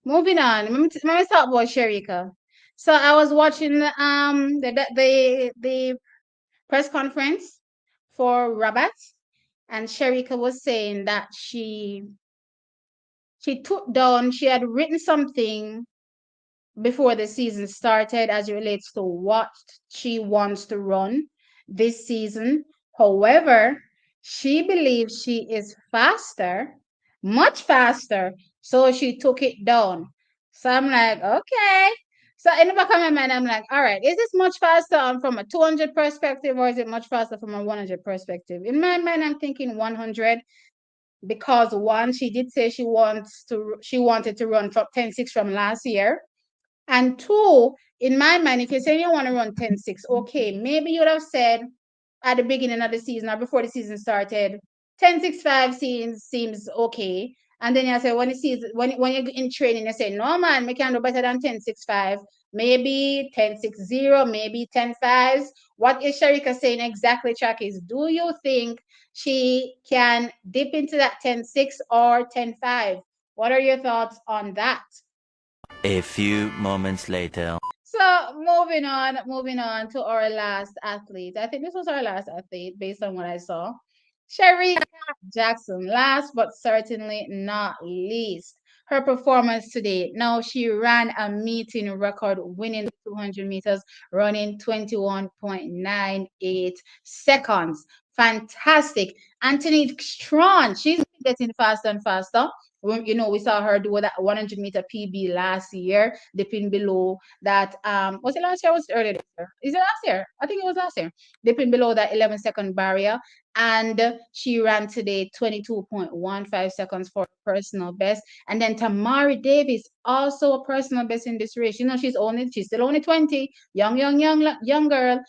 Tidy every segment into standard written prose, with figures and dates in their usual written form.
Moving on. Let me talk about Shericka. So I was watching the press conference for Rabat, and Shericka was saying that she took down, she had written something before the season started as it relates to what she wants to run this season. However, she believes she is faster, much faster, so she took it down. So I'm like, okay. So in the back of my mind, I'm like, all right, is this much faster from a 200 perspective or is it much faster from a 100 perspective? In my mind, I'm thinking 100 because one, she did say she wanted to run from 10-6 from last year. And two, in my mind, if you're saying you want to run 10-6, okay, maybe you would have said at the beginning of the season or before the season started, 10-6-5 seems okay. And then you say when you're in training, you say, no man, we can do better than 10-6-5. Maybe 10-6-0, maybe 10-5s. What is Shericka saying exactly, Chuck, is do you think she can dip into that 10-6 or 10-5? What are your thoughts on that? A few moments later. So moving on to our last athlete. I think this was our last athlete based on what I saw. Shericka Jackson, last but certainly not least. Her performance today. Now she ran a meeting record, winning the 200 meters, running 21.98 seconds. Fantastic. Anthony Strawn, she's getting faster and faster. We saw her do that 100-meter PB last year, dipping below that. Was it last year? Or was it earlier this year? Is it last year? I think it was last year. Dipping below that 11-second barrier, and she ran today 22.15 seconds for personal best. And then Tamari Davis, also a personal best in this race. She's still only 20, young girl.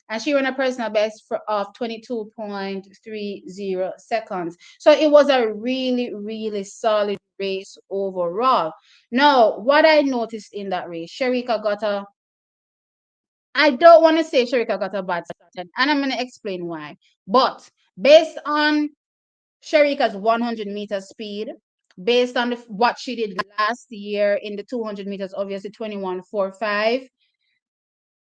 And she ran a personal best of 22.30 seconds. So it was a really, really solid race overall. Now, what I noticed in that race, I don't want to say Shericka got a bad start, and I'm going to explain why. But based on Shericka's 100-meter speed, based on what she did last year in the 200 meters, obviously 21.45,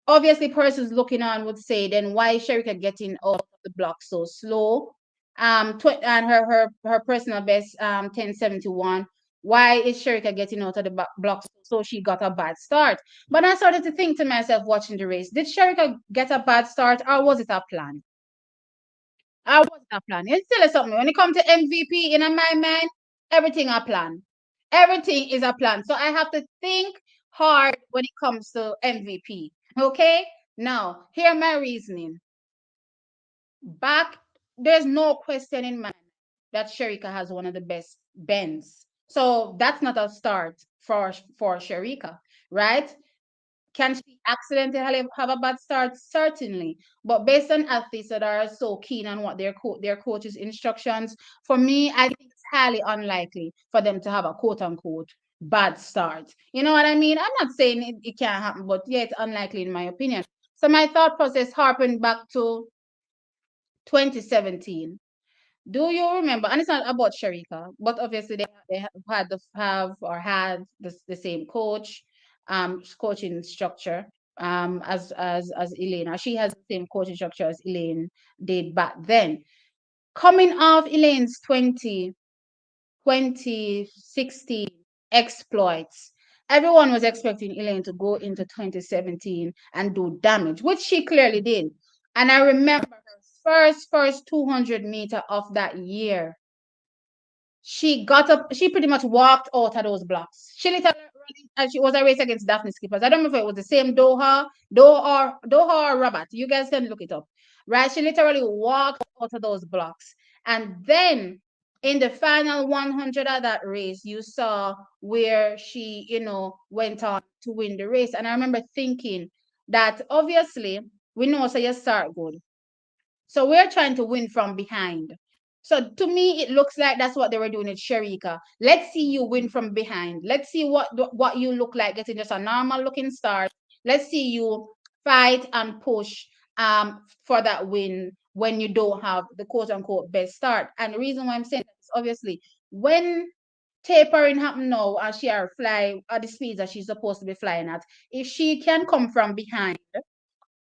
obviously persons looking on would say, then why is Shericka getting out of the block so slow? And her personal best 10:71. Why is Shericka getting out of the block so she got a bad start? But I started to think to myself watching the race, did Shericka get a bad start or was it a plan? Or was it a plan? It's still something. When it comes to MVP in my mind, everything a plan. Everything is a plan. So I have to think hard when it comes to MVP. Okay? Now, hear my reasoning. Back, there's no question in mind that Shericka has one of the best bends. So that's not a start for Shericka, right? Can she accidentally have a bad start? Certainly. But based on athletes that are so keen on what their coach's instructions, for me, I think it's highly unlikely for them to have a quote unquote bad start. You know what I mean? I'm not saying it can't happen, but yeah, it's unlikely in my opinion. So my thought process harping back to 2017. Do you remember? And it's not about Shericka, but obviously they had the same coaching structure as Elaine. Or she has the same coaching structure as Elaine did back then. Coming off Elaine's 2016 exploits, everyone was expecting Elaine to go into 2017 and do damage, which she clearly did. And I remember her first 200-meter of that year, she got up, she pretty much walked out of those blocks. She literally, and she was a race against Daphne Skippers. I don't know if it was the same Doha or Rabat. You guys can look it up. Right? She literally walked out of those blocks. And then in the final 100 of that race, you saw where she, went on to win the race. And I remember thinking that obviously we know so you start good. So we're trying to win from behind. So to me, it looks like that's what they were doing at Shericka. Let's see you win from behind. Let's see what you look like getting just a normal looking start. Let's see you fight and push for that win when you don't have the quote unquote best start. And the reason why I'm saying that is obviously when tapering happen now and she are fly at the speeds that she's supposed to be flying at, if she can come from behind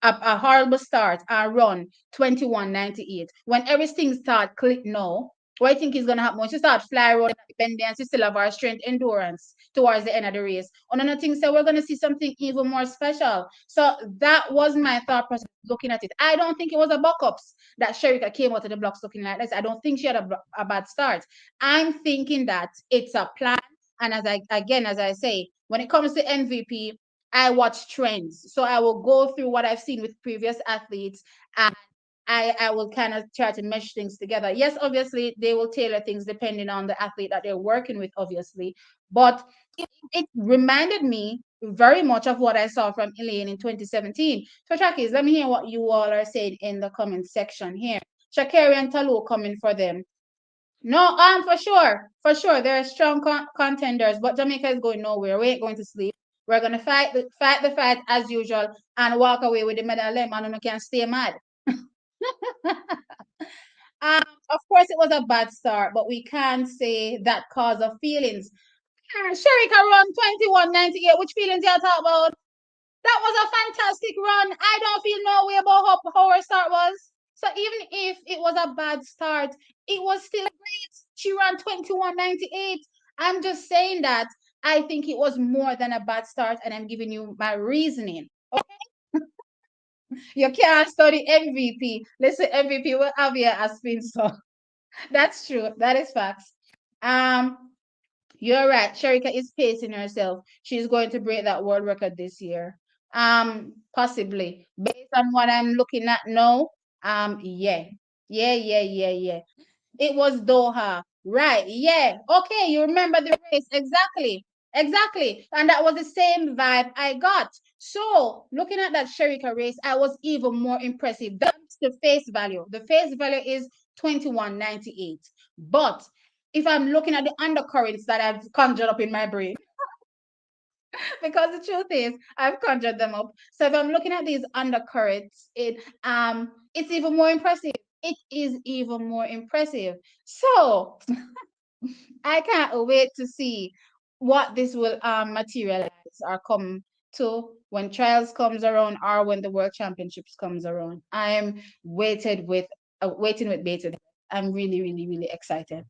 a horrible start and run 21.98. When everything start click now, what I think is gonna happen when she start fly around at the bend and she still have our strength endurance towards the end of the race. Another thing, so we're gonna see something even more special. So that was my thought process looking at it. I don't think it was a buck-ups that Shericka came out of the blocks looking like this. I don't think she had a bad start. I'm thinking that it's a plan. And as I say, when it comes to MVP, I watch trends. So I will go through what I've seen with previous athletes and I will kind of try to mesh things together. Yes, obviously they will tailor things depending on the athlete that they're working with, obviously. But it reminded me very much of what I saw from Elaine in 2017. So Shakis, let me hear what you all are saying in the comment section here. Shakari and Talu coming for them. No, for sure, there are strong contenders, but Jamaica is going nowhere. We ain't going to sleep. We're gonna fight the fight as usual, and walk away with the medal. And you can stay mad. Of course, it was a bad start, but we can't say that cause of feelings. Shericka run 21.98. Which feelings you talk about? That was a fantastic run. I don't feel no way about how her start was. So even if it was a bad start, it was still great. She ran 21.98. I'm just saying that I think it was more than a bad start, and I'm giving you my reasoning. Okay? You can't study MVP. Listen, MVP will have you as spin so. That's true. That is facts. Um, you're right. Shericka is pacing herself. She's going to break that world record this year. Possibly. Based on what I'm looking at now. Yeah. Yeah. It was Doha. Right. Yeah. Okay. You remember the race. Exactly. Exactly. And that was the same vibe I got. So looking at that Shericka race, I was even more impressive. That's the face value. The face value is 21.98. But if I'm looking at the undercurrents that I've conjured up in my brain, because the truth is I've conjured them up. So if I'm looking at these undercurrents, it's even more impressive. It is even more impressive. So I can't wait to see what this will materialize or come to when trials comes around or when the world championships comes around. I'm waiting with bated breath. I'm really excited.